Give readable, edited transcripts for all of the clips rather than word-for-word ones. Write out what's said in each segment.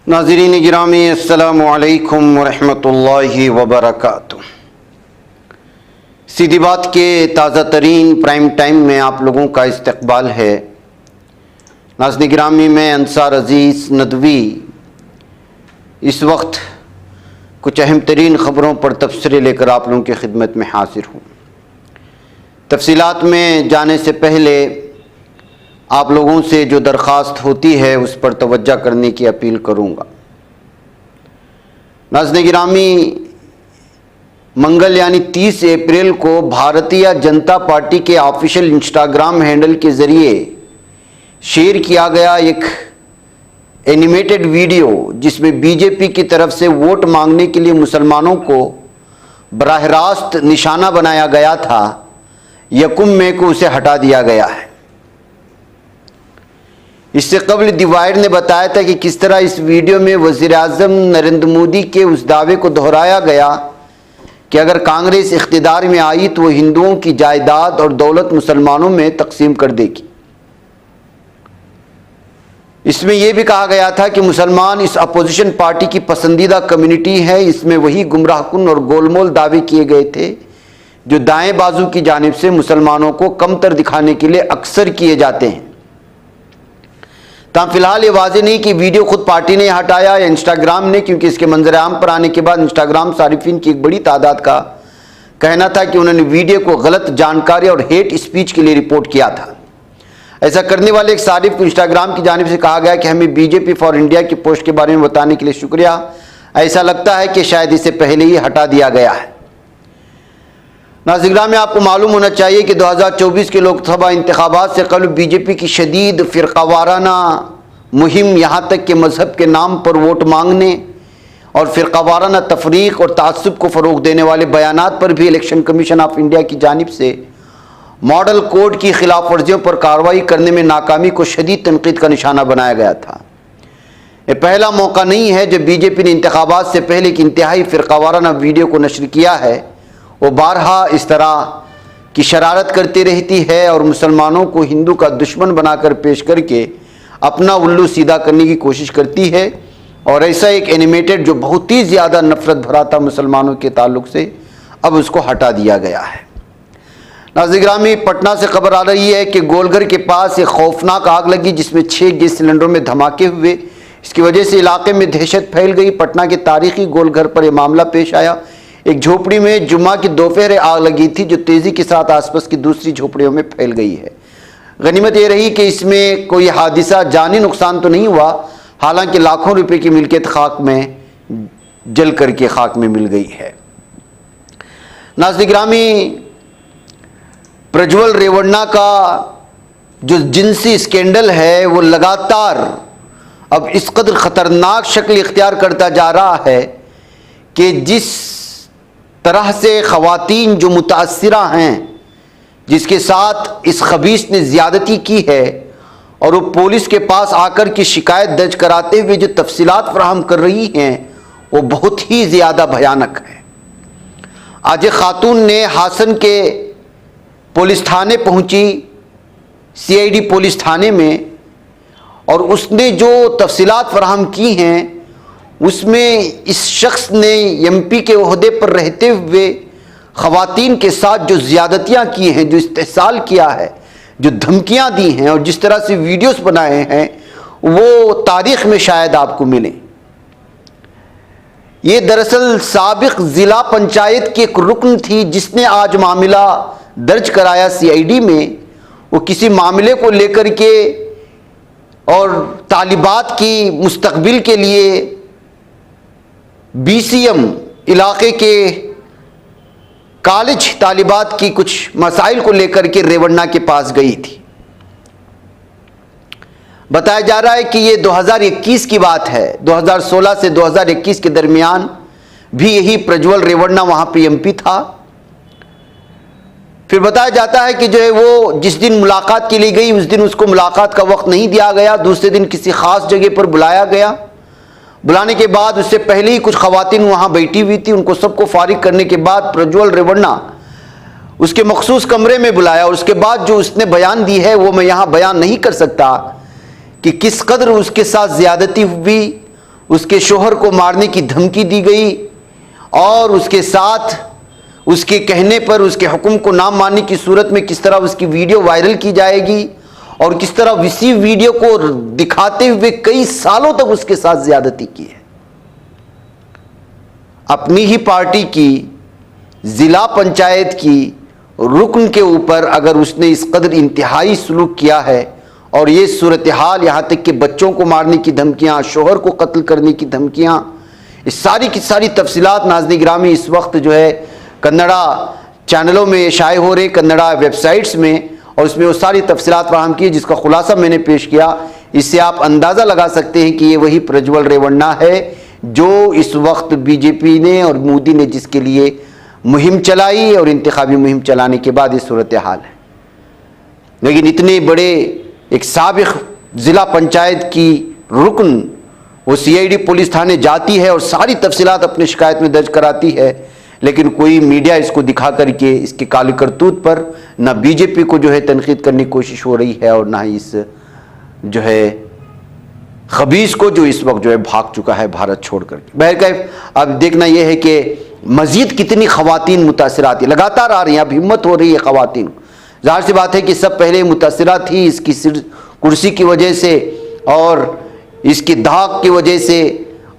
नाज़रीन गिरामी अस्सलामु अलैकुम वरहमतुल्लाहि वबरकातुह। सीधी बात के ताज़ा तरीन प्राइम टाइम में आप लोगों का इस्तकबाल है। नाज़रीन गिरामी मैं अंसार अज़ीज़ नदवी इस वक्त कुछ अहम तरीन ख़बरों पर तबसरे लेकर आप लोगों की खिदमत में हाजिर हूँ। तफसीलात में जाने से पहले आप लोगों से जो दरख्वास्त होती है उस पर तवज्जो करने की अपील करूँगा। नाज़रीन गिरामी, मंगल यानी 30 अप्रैल को भारतीय जनता पार्टी के ऑफिशियल इंस्टाग्राम हैंडल के ज़रिए शेयर किया गया एक एनिमेटेड वीडियो जिसमें बीजेपी की तरफ से वोट मांगने के लिए मुसलमानों को बराह रास्त निशाना बनाया गया था, 1 मई को उसे हटा दिया गया है। इससे कबल दिवाइड ने बताया था कि किस तरह इस वीडियो में वज़ीर-ए-आज़म नरेंद्र मोदी के उस दावे को दोहराया गया कि अगर कांग्रेस इख्तिदार में आई तो वो हिंदुओं की जायदाद और दौलत मुसलमानों में तकसीम कर देगी। इसमें यह भी कहा गया था कि मुसलमान इस अपोजिशन पार्टी की पसंदीदा कम्युनिटी है। इसमें वही गुमराहकुन और गोलमोल दावे किए गए थे जो दाएं बाजू की जानिब से मुसलमानों को कमतर दिखाने के लिए अक्सर किए जाते हैं। तब फिलहाल ये वाज़ेह नहीं कि वीडियो खुद पार्टी ने हटाया या इंस्टाग्राम ने, क्योंकि इसके मंजर आम पर आने के बाद इंस्टाग्राम सारिफिन की एक बड़ी तादाद का कहना था कि उन्होंने वीडियो को गलत जानकारी और हेट स्पीच के लिए रिपोर्ट किया था। ऐसा करने वाले एक सारिफ को इंस्टाग्राम की जानिब से कहा गया कि हमें बीजेपी फॉर इंडिया की पोस्ट के बारे में बताने के लिए शुक्रिया। ऐसा लगता है कि शायद इसे पहले ही हटा दिया गया है। नाज़रीन में आपको मालूम होना चाहिए कि 2024 के लोकसभा इंतखाबात से कबल बीजेपी की शदीद फ़िरक़ावाराना मुहिम, यहाँ तक कि मज़हब के नाम पर वोट मांगने और फ़िरक़ावाराना तफरीक़ और तासुब को फ़रोग़ देने वाले बयानात पर भी इलेक्शन कमीशन ऑफ इंडिया की जानिब से मॉडल कोड की खिलाफ वर्जियों पर कार्रवाई करने में नाकामी को शदीद तनकीद का निशाना बनाया गया था। यह पहला मौका नहीं है जब बीजेपी ने इंतखाबात से पहले एक इंतहाई फ़िरक़ावाराना वीडियो को नशर किया है। वो बारहा इस तरह की शरारत करती रहती है और मुसलमानों को हिंदू का दुश्मन बनाकर पेश करके अपना उल्लू सीधा करने की कोशिश करती है। और ऐसा एक एनिमेटेड जो बहुत ही ज़्यादा नफरत भरा था मुसलमानों के ताल्लुक़ से, अब उसको हटा दिया गया है। नाज़रीन गिरामी, पटना से खबर आ रही है कि गोलघर के पास एक खौफनाक आग लगी जिसमें 6 गैस सिलेंडरों में धमाके हुए। इसकी वजह से इलाके में दहशत फैल गई। पटना के तारीखी गोलघर पर यह मामला पेश आया। एक झोपड़ी में जुम्मा की दोपहर आग लगी थी जो तेज़ी के साथ आसपास की दूसरी झोपड़ियों में फैल गई है। गनीमत ये रही कि इसमें कोई हादिसा जानी नुकसान तो नहीं हुआ, हालांकि लाखों रुपए की मिल्कियत खाक में जल करके खाक में मिल गई है। नाज़रीन गिरामी, प्रज्वल रेवन्ना का जो जिनसी स्कैंडल है वो लगातार अब इस कदर ख़तरनाक शक्ल इख्तियार करता जा रहा है कि जिस तरह से ख़वातीन जो मुतासिरा हैं, जिसके साथ इस खबीस ने ज़्यादती की है और वो पुलिस के पास आकर की शिकायत दर्ज कराते हुए जो तफसीलात फराहम कर रही हैं वो बहुत ही ज़्यादा भयानक है। आज एक खातून ने हासन के पुलिस थाने पहुंची, CID पुलिस थाने में, और उसने जो तफसीलात फराहम की हैं उसमें इस शख्स ने MP के ओहदे पर रहते हुए ख़वातीन के साथ जो ज़्यादतियाँ की हैं, जो इस्तेहसाल किया है, जो धमकियाँ दी हैं और जिस तरह से वीडियोस बनाए हैं वो तारीख़ में शायद आपको मिले। ये दरअसल साबिक़ ज़िला पंचायत की एक रुकन थी जिसने आज मामला दर्ज कराया CID में। वो किसी मामले को लेकर के और तालिबात की मुस्तकबिल के लिए BCM इलाके के कॉलेज तालिबात की कुछ मसाइल को लेकर के रेवन्ना के पास गई थी। बताया जा रहा है कि ये 2021 की बात है। 2016 से 2021 के दरमियान भी यही प्रज्वल रेवन्ना वहां पे MP था। फिर बताया जाता है कि जो है वो जिस दिन मुलाकात के लिए गई उस दिन उसको मुलाकात का वक्त नहीं दिया गया, दूसरे दिन किसी ख़ास जगह पर बुलाया गया। बुलाने के बाद उससे पहले ही कुछ ख़वातीन वहाँ बैठी हुई थी, उनको सबको फारिग करने के बाद प्रज्वल रेवन्ना उसके मखसूस कमरे में बुलाया और उसके बाद जो उसने बयान दी है वो मैं यहाँ बयान नहीं कर सकता कि किस कदर उसके साथ ज़्यादती हुई, उसके शोहर को मारने की धमकी दी गई और उसके साथ उसके कहने पर उसके हुक्म को ना मानने की सूरत में किस तरह उसकी वीडियो वायरल की जाएगी और किस तरह इसी वीडियो को दिखाते हुए कई सालों तक उसके साथ ज्यादती की है। अपनी ही पार्टी की जिला पंचायत की रुकन के ऊपर अगर उसने इस कदर इंतहाई सलूक किया है और ये सूरत हाल, यहाँ तक कि बच्चों को मारने की धमकियाँ, शोहर को कत्ल करने की धमकियाँ, इस सारी की सारी तफसीलात नाज़रीन गिरामी इस वक्त जो है कन्नड़ा चैनलों में शाये हो रहे, कन्नड़ा वेबसाइट्स में, और उसमें वो सारी तफसीलात फराहम की जिसका खुलासा मैंने पेश किया। इससे आप अंदाज़ा लगा सकते हैं कि ये वही प्रज्वल रेवन्ना है जो इस वक्त बीजेपी ने और मोदी ने जिसके लिए मुहिम चलाई और इंतखाबी मुहिम चलाने के बाद ये सूरत हाल है। लेकिन इतने बड़े एक साबिक ज़िला पंचायत की रुकन वो सीआईडी पुलिस थाने जाती है और सारी तफसीलात अपनी शिकायत में दर्ज कराती है, लेकिन कोई मीडिया इसको दिखा करके इसके काली करतूत पर ना बीजेपी को जो है तनकीद करने की कोशिश हो रही है और ना इस जो है खबीस को जो इस वक्त जो है भाग चुका है भारत छोड़ करके। बहरकैफ अब देखना यह है कि मजीद कितनी खवातीन मुतासरात लगातार आ रही हैं, अब हिम्मत हो रही है खवातीन। जाहिर सी बात है कि सब पहले मुतासरा थी इसकी कुर्सी की वजह से और इसकी धाक की वजह से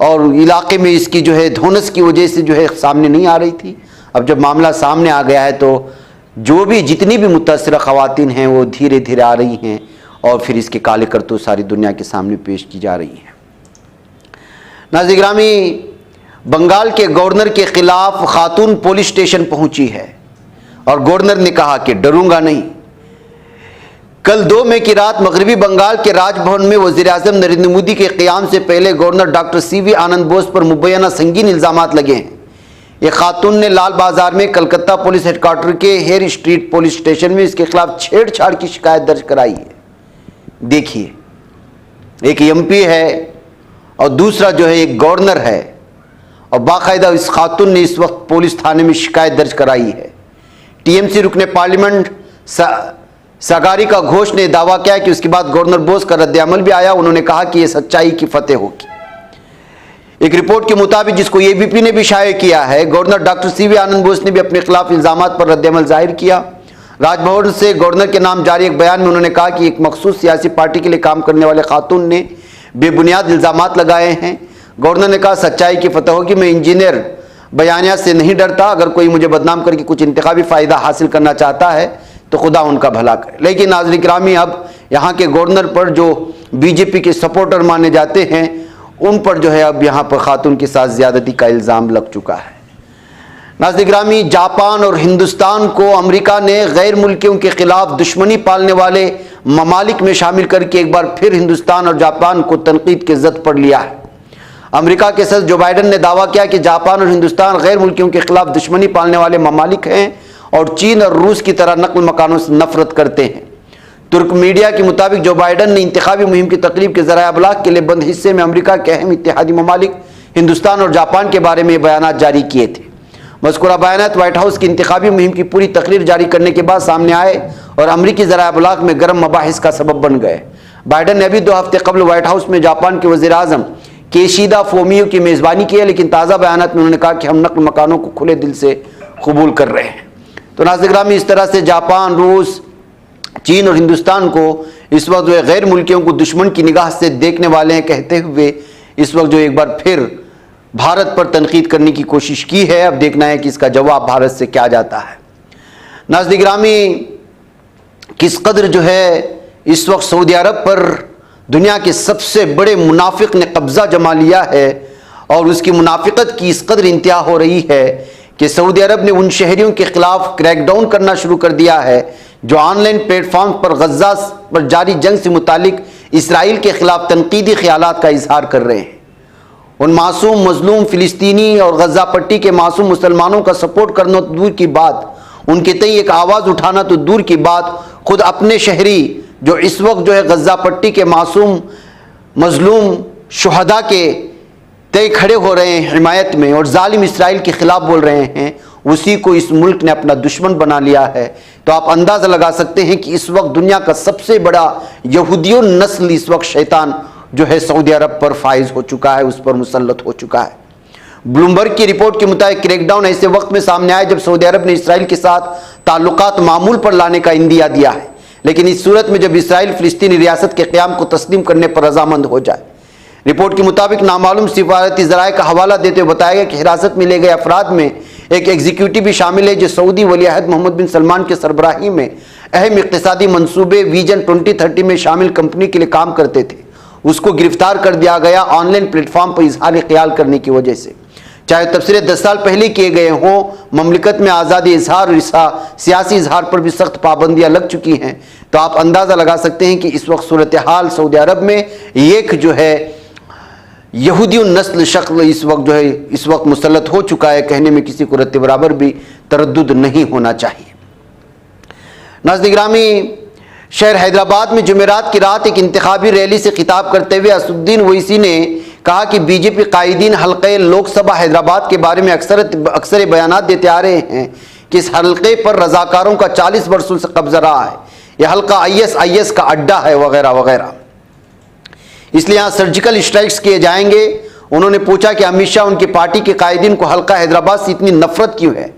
और इलाके में इसकी जो है धोनस की वजह से जो है सामने नहीं आ रही थी। अब जब मामला सामने आ गया है तो जो भी जितनी भी मुतासरा खवातीन हैं वो धीरे धीरे आ रही हैं और फिर इसके काले करतूत सारी दुनिया के सामने पेश की जा रही हैं। नाज़रीन गिरामी, बंगाल के गवर्नर के खिलाफ खातून पुलिस स्टेशन पहुंची है और गवर्नर ने कहा कि डरूंगा नहीं। कल 2 मई की रात मगरबी बंगाल के राजभवन में वज़ीर-ए-आज़म नरेंद्र मोदी के क़याम से पहले गवर्नर डॉक्टर सीवी आनंद बोस पर मुबैना संगीन इल्ज़ामात लगे हैं। एक खातून ने लाल बाजार में कलकत्ता पुलिस हेडक्वार्टर के हेयर स्ट्रीट पुलिस स्टेशन में इसके खिलाफ छेड़छाड़ की शिकायत दर्ज कराई है। देखिए, एक एमपी है और दूसरा जो है एक गवर्नर है और बाकायदा इस खातून ने इस वक्त पुलिस थाने में शिकायत दर्ज कराई है। टीएमसी रुकने पार्लियामेंट सागारिका घोष ने दावा किया कि उसके बाद गवर्नर बोस का रद्द-ए-अमल भी आया। उन्होंने कहा कि यह सच्चाई की फतेह होगी। एक रिपोर्ट के मुताबिक जिसको एबीपी ने भी शाये किया है, गवर्नर डॉक्टर सीवी आनंद बोस ने भी अपने खिलाफ इल्जामात पर रद्द-ए-अमल जाहिर किया। राजभवन से गवर्नर के नाम जारी एक बयान में उन्होंने कहा कि एक मखसूस सियासी पार्टी के लिए काम करने वाले खातून ने बेबुनियाद इल्जामात लगाए हैं। गवर्नर ने कहा सच्चाई की फतह होगी। मैं इंजीनियर बयानिया से नहीं डरता। अगर कोई मुझे बदनाम करके कुछ इंतखाबी फ़ायदा हासिल करना चाहता है तो खुदा उनका भला करे। लेकिन नाज़रीन गिरामी, अब यहाँ के गवर्नर पर जो बीजेपी के सपोर्टर माने जाते हैं उन पर जो है अब यहाँ पर खातून के साथ ज़्यादती का इल्ज़ाम लग चुका है। नाज़रीन गिरामी, जापान और हिंदुस्तान को अमेरिका ने गैर मुल्कियों के खिलाफ दुश्मनी पालने वाले ममालिक में शामिल करके एक बार फिर हिंदुस्तान और जापान को तनकीद के ज़द पर लिया है। अमेरिका के सदर जो बाइडन ने दावा किया कि जापान और हिंदुस्तान गैर मुल्कियों के खिलाफ दुश्मनी पालने वाले ममालिक हैं और चीन और रूस की तरह नकल मकानों से नफरत करते हैं। तुर्क मीडिया के मुताबिक जो बाइडन ने इंतखाबी मुहिम की तकरीब के ज़राए अबलाग के लिए बंद हिस्से में अमेरिका के अहम इत्तेहादी ममालिक हिंदुस्तान और जापान के बारे में बयान जारी किए थे। मज़कूरा बयानात व्हाइट हाउस की इंतखाबी मुहिम की पूरी तकरीर जारी करने के बाद सामने आए और अमरीकी ज़राए अबलाग में गर्म मबाहिस का सबब बन गए। बाइडन ने अभी 2 हफ्ते कबल व्हाइट हाउस में जापान के वज़ीर-ए-आज़म केशिदा फोमियो की मेज़बानी की है, लेकिन ताज़ा बयानात में उन्होंने कहा कि हम नकल मकानों को खुले दिल से कबूल कर रहे हैं। तो नाज़रीन गिरामी, इस तरह से जापान, रूस, चीन और हिंदुस्तान को इस वक्त जो है गैर मुल्कियों को दुश्मन की निगाह से देखने वाले हैं कहते हुए इस वक्त जो एक बार फिर भारत पर तनकीद करने की कोशिश की है। अब देखना है कि इसका जवाब भारत से क्या जाता है। नाज़रीन गिरामी, किस कदर जो है इस वक्त सऊदी अरब पर दुनिया के सबसे बड़े मुनाफिक ने कब्जा जमा लिया है और उसकी मुनाफिकत की इस कदर इंतहा हो रही है कि सऊदी अरब ने उन शहरियों के खिलाफ क्रैकडाउन करना शुरू कर दिया है जो ऑनलाइन प्लेटफॉर्म पर गज़ा पर जारी जंग से मुतालिक इसराइल के खिलाफ तनकीदी ख्यालात का इजहार कर रहे हैं। उन मासूम मजलूम फ़िलिस्तीनी और गज़ा पट्टी के मासूम मुसलमानों का सपोर्ट करना तो दूर की बात, उनके तय एक आवाज़ उठाना तो दूर की बात, खुद अपने शहरी जो इस वक्त जो है गज़ा पट्टी के मासूम मजलूम शुहदा के तय खड़े हो रहे हैं हिमायत में और जालिम इसराइल के खिलाफ बोल रहे हैं, उसी को इस मुल्क ने अपना दुश्मन बना लिया है। तो आप अंदाज़ा लगा सकते हैं कि इस वक्त दुनिया का सबसे बड़ा यहूदियों नस्ल इस वक्त शैतान जो है सऊदी अरब पर फाइज हो चुका है, उस पर मुसल्लत हो चुका है। ब्लूमबर्ग की रिपोर्ट के मुताबिक क्रैकडाउन ऐसे वक्त में सामने आया जब सऊदी अरब ने इसराइल के साथ ताल्लुकात मामूल पर लाने का इंदिया दिया है, लेकिन इस सूरत में जब इसराइल फिलिस्तीनी रियासत के क़याम को तस्लीम करने पर रजामंद हो जाए। रिपोर्ट के मुताबिक नामालूम सिफारती ज़राए का हवाला देते हुए बताया गया कि हिरासत में लिए गए अफराद में एक एग्जीक्यूटिव भी शामिल है जो सऊदी वलीअहद मोहम्मद बिन सलमान के सरबराही में अहम इक़्तिसादी मंसूबे विजन 2030 में शामिल कंपनी के लिए काम करते थे। उसको गिरफ्तार कर दिया गया ऑनलाइन प्लेटफॉर्म पर इजहार ख्याल करने की वजह से। चाहे तबसरे 10 साल पहले किए गए हों, ममलिकत में आज़ादी इजहार और सियासी इजहार पर भी सख्त पाबंदियां लग चुकी हैं। तो आप अंदाज़ा लगा सकते हैं कि इस वक्त सूरत हाल सऊदी अरब में एक जो है यहूदी नस्ल शक्ल इस वक्त मुसल्लत हो चुका है। कहने में किसी को रत्ते बराबर भी तरद्दुद नहीं होना चाहिए। नाज़रीन गिरामी, शहर हैदराबाद में जुमेरात की रात एक इंतखाबी रैली से खिताब करते हुए असदुद्दीन ओवैसी ने कहा कि बीजेपी कायदीन हल्के लोकसभा हैदराबाद के बारे में अक्सर बयानात देते आ रहे हैं कि इस हल्के पर रजाकारों का 40 वर्षों से कब्जा रहा है, यह हल्का IS का अड्डा है वगैरह वगैरह, इसलिए यहाँ सर्जिकल स्ट्राइक्स किए जाएंगे। उन्होंने पूछा कि अमित शाह उनकी पार्टी के कायदीन को हल्का हैदराबाद से इतनी नफरत क्यों है।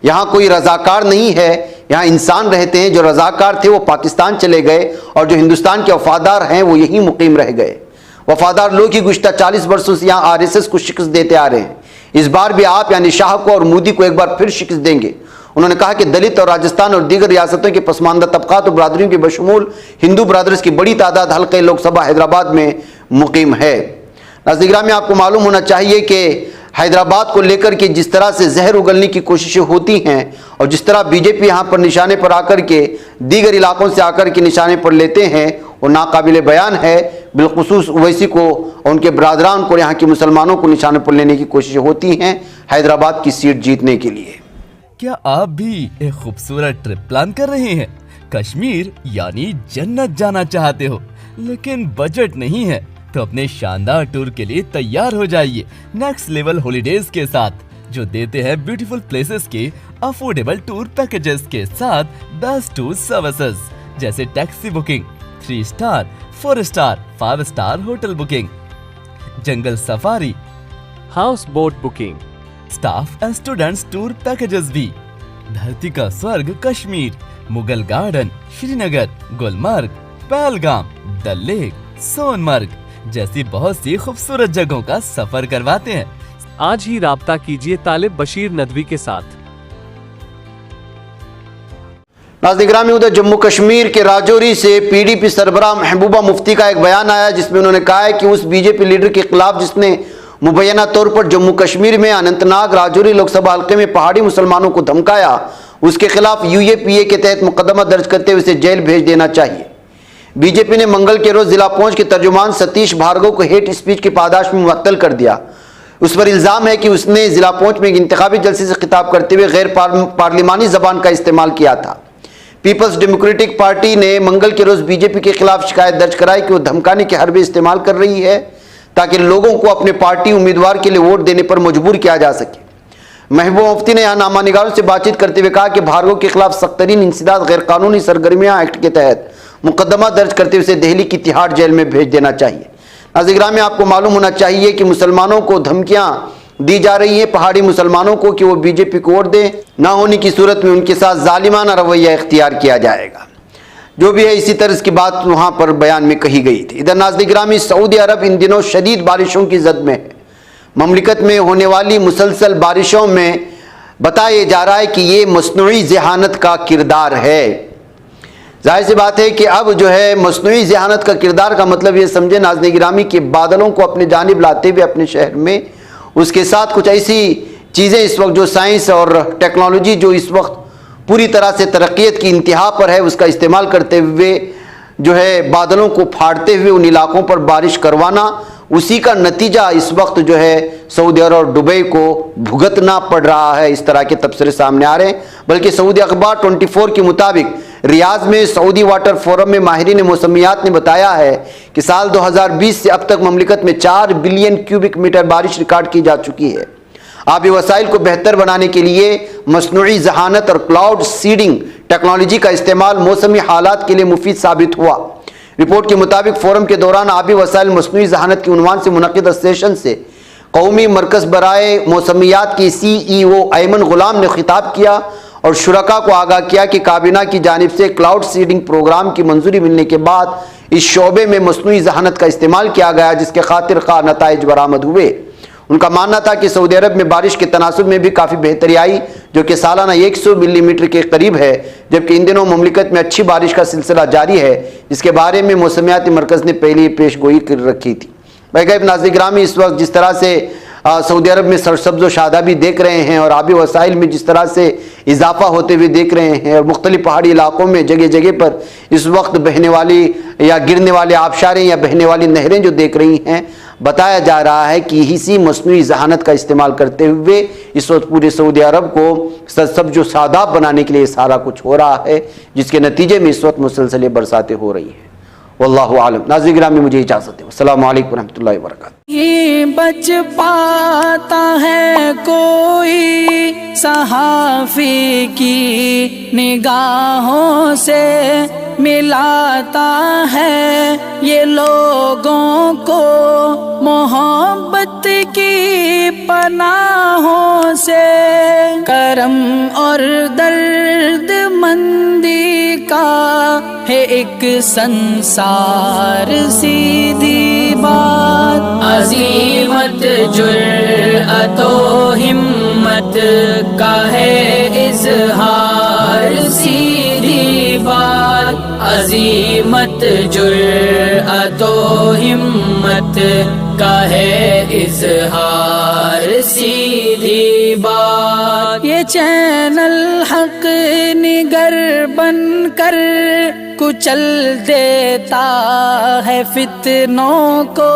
यहाँ कोई रजाकार नहीं है, यहाँ इंसान रहते हैं। जो रजाकार थे वो पाकिस्तान चले गए और जो हिंदुस्तान के वफादार हैं वो यहीं मुकीम रह गए। वफादार लोग ही गुज़श्ता 40 वर्षों से यहाँ RSS को शिकस्त देते आ रहे हैं। इस बार भी आप यानी शाह को और मोदी को एक बार फिर शिकस्त देंगे। उन्होंने कहा कि दलित और राजस्थान और दीगर रियासतों के पसमानदा तबकात और बरादरियों के बशमूल हिंदू ब्रादर्स की बड़ी तादाद हल्के लोकसभा हैदराबाद में मुकीम है। नाज़रीन गिरामी, आपको मालूम होना चाहिए कि हैदराबाद को लेकर के जिस तरह से जहर उगलने की कोशिशें होती हैं और जिस तरह बीजेपी यहाँ पर निशाने पर आकर के दीगर इलाकों से आकर के निशाने पर लेते हैं, वो नाकाबिले बयान है। बिलखुसूस ओवैसी को और उनके बरादरान को, यहाँ के मुसलमानों को निशाने पर लेने की कोशिशें होती हैं हैदराबाद की सीट जीतने के लिए। क्या आप भी एक खूबसूरत ट्रिप प्लान कर रहे हैं? कश्मीर यानी जन्नत जाना चाहते हो लेकिन बजट नहीं है? तो अपने शानदार टूर के लिए तैयार हो जाइए नेक्स्ट लेवल हॉलिडेज के साथ, जो देते हैं ब्यूटीफुल प्लेसेस के अफोर्डेबल टूर पैकेजेस के साथ बेस्ट टूर सर्विसेज जैसे taxi booking, 3 star, 4 star, 5 star hotel booking, jungle safari, house boat booking, staff and students tour packages भी, धरती का स्वर्ग कश्मीर, मुगल गार्डन, श्रीनगर, गुलमर्ग, पहलगाम, डल लेक, सोनमर्ग जैसी बहुत सी खूबसूरत जगहों का सफर करवाते हैं। आज ही राब्ता कीजिए तालिब बशीर नदवी के साथ। नाज़रीन गिरामी, उधर जम्मू कश्मीर के राजौरी से PDP सरबराह महबूबा मुफ्ती का एक बयान आया जिसमें उन्होंने कहा है कि उस बीजेपी लीडर के खिलाफ जिसने मुबैना तौर पर जम्मू कश्मीर में अनंतनाग राजौरी लोकसभा हल्के में पहाड़ी मुसलमानों को धमकाया, उसके खिलाफ UAPA के तहत मुकदमा दर्ज करते हुए उसे जेल भेज देना चाहिए। बीजेपी ने मंगल के रोज जिला पहुंच के तर्जुमान सतीश भार्गव को हेट स्पीच की पादाश में मुअत्तल कर दिया। उस पर इल्जाम है कि उसने जिला पहुंच में एक इंतखाबी जलसे से खिताब करते हुए गैर पार्लिमानी जबान का इस्तेमाल किया था। पीपल्स डेमोक्रेटिक पार्टी ने मंगल के रोज बीजेपी के खिलाफ शिकायत दर्ज कराई कि वो धमकाने के हरबे इस्तेमाल कर रही है ताकि लोगों को अपने पार्टी उम्मीदवार के लिए वोट देने पर मजबूर किया जा सके। महबूबा मुफ्ती ने यहाँ नामानिगारों से बातचीत करते हुए कहा कि भार्गव के खिलाफ सख्तरीन इंसदाद गैर कानूनी सरगर्मियां एक्ट के तहत मुकदमा दर्ज करते हुए उसे दिल्ली की तिहाड़ जेल में भेज देना चाहिए। नाज़रीन गिरामी, आपको मालूम होना चाहिए कि मुसलमानों को धमकियां दी जा रही हैं, पहाड़ी मुसलमानों को, कि वो बीजेपी को वोट दें, ना होने की सूरत में उनके साथ जालिमाना रवैया इख्तियार किया जाएगा। जो भी है इसी तरह की बात वहाँ पर बयान में कही गई थी। इधर नाज़रीन गिरामी, सऊदी अरब इन दिनों शदीद बारिशों की जद में है। ममलिकत में होने वाली मुसलसल बारिशों में बताया जा रहा है कि ये मसनूई ज़हानत का किरदार है। जाहिर सी बात है कि अब जो है मसनूई ज़हानत का किरदार का मतलब ये समझे नाज़रीन गिरामी कि बादलों को अपने जानिब लाते हुए अपने शहर में, उसके साथ कुछ ऐसी चीज़ें इस वक्त जो साइंस और टेक्नोलॉजी जो इस वक्त पूरी तरह से तरक्कीत की इंतहा पर है, उसका इस्तेमाल करते हुए जो है बादलों को फाड़ते हुए उन इलाकों पर बारिश करवाना, उसी का नतीजा इस वक्त जो है सऊदी अरब और दुबई को भुगतना पड़ रहा है। इस तरह के तबसरे सामने आ रहे हैं। बल्कि सऊदी अखबार 24 के मुताबिक रियाद में सऊदी वाटर फोरम में माहिरीन मौसमियात ने बताया है कि साल 2020 से अब तक ममलिकत में 4 बिलियन क्यूबिक मीटर बारिश रिकॉर्ड की जा चुकी है। आबी वसाइल को बेहतर बनाने के लिए मसनूई ज़हानत और क्लाउड सीडिंग टेक्नोलॉजी का इस्तेमाल मौसमी हालात के लिए मुफीद साबित हुआ। रिपोर्ट के मुताबिक फोरम के दौरान आबी वसाइल मस्नूई जहानत के उन्वान से मुनक़िद सेशन से कौमी मरकज़ बराए मौसमियात के CEO अयमन गुलाम ने खिताब किया और शुरका को आगाह किया कि काबीना की जानिब से क्लाउड सीडिंग प्रोग्राम की मंजूरी मिलने के बाद इस शोबे में मस्नूई जहानत का इस्तेमाल किया गया, जिसके खातिर खा नताइज बरामद हुए। उनका मानना था कि सऊदी अरब में बारिश के तनासुब में भी काफ़ी बेहतरी आई, जो कि सालाना 100 मिलीमीटर के करीब है, जबकि इन दिनों मुमलिकत में अच्छी बारिश का सिलसिला जारी है, जिसके बारे में मौसमियाती मरकज़ ने पहले ही पेशगोई कर रखी थी। भाई नाज़रीन गिरामी, इस वक्त जिस तरह से सऊदी अरब में सरसब्ज़ व शादाबी देख रहे हैं और आबी वसाइल में जिस तरह से इजाफा होते हुए देख रहे हैं और मुख्तलिफ पहाड़ी इलाकों में जगह जगह पर इस वक्त बहने वाली या गिरने वाले आबशारें या बहने वाली नहरें जो देख रही हैं, बताया जा रहा है कि इसी मस्नूई जहानत का इस्तेमाल करते हुए इस वक्त पूरे सऊदी अरब को सरसब्ज़ व शादाब बनाने के लिए सारा कुछ हो रहा है, जिसके नतीजे में इस वक्त मुसलसल बरसातें हो रही हैं। वल्लाहु आलम। नाज़रीन गिरामी, मुझे इजाज़त दें। अस्सलामु अलैकुम रहमतुल्लाहि व बरकातुहू। ये बच पाता है कोई सहाफ़ी की निगाहों से, मिलाता है ये लोगों को मोहब्बत की पनाहों से। करम और दर्द मंदी का है एक संसार, सीधी बात अज़ीमत जुर्अतो हिम्मत का है इज़हार, सीधी बात अज़ीमत जुर्अतो हिम्मत का है इज़हार, सीधी बात। ये चैनल हक निगर बनकर कुचल देता है फितनों को।